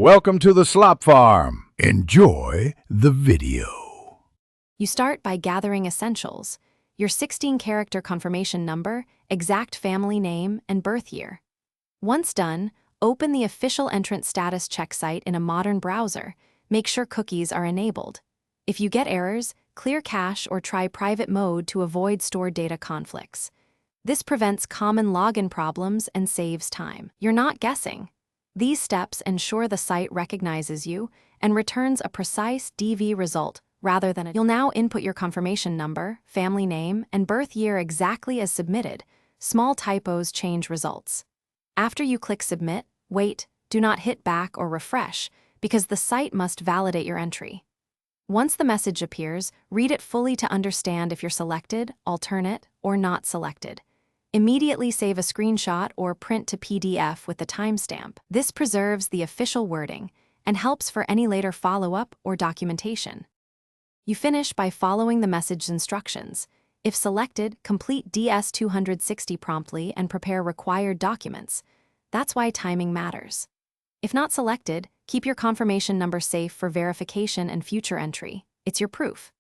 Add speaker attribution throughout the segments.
Speaker 1: Welcome to the Slop Farm. Enjoy the video.
Speaker 2: You start by gathering essentials: your 16-character confirmation number, exact family name, and birth year. Once done, open the official entrant status check site in a modern browser. Make sure cookies are enabled. If you get errors, clear cache or try private mode to avoid stored data conflicts. This prevents common login problems and saves time. You're not guessing. These steps ensure the site recognizes you and returns a precise DV result rather than You'll now input your confirmation number, family name, and birth year exactly as submitted. Small typos change results. After you click Submit, wait, do not hit back or refresh, because the site must validate your entry. Once the message appears, read it fully to understand if you're selected, alternate, or not selected. Immediately save a screenshot or print to PDF with the timestamp. This preserves the official wording and helps for any later follow-up or documentation. You finish by following the message's instructions. If selected, complete DS-260 promptly and prepare required documents. That's why timing matters. If not selected, keep your confirmation number safe for verification and future entry. It's your proof.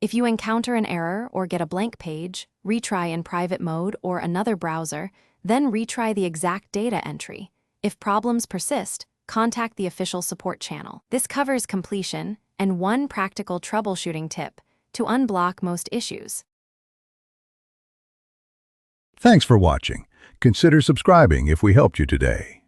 Speaker 2: If you encounter an error or get a blank page, retry in private mode or another browser, then retry the exact data entry. If problems persist, contact the official support channel. This covers completion and one practical troubleshooting tip to unblock most issues.
Speaker 1: Thanks for watching. Consider subscribing if we helped you today.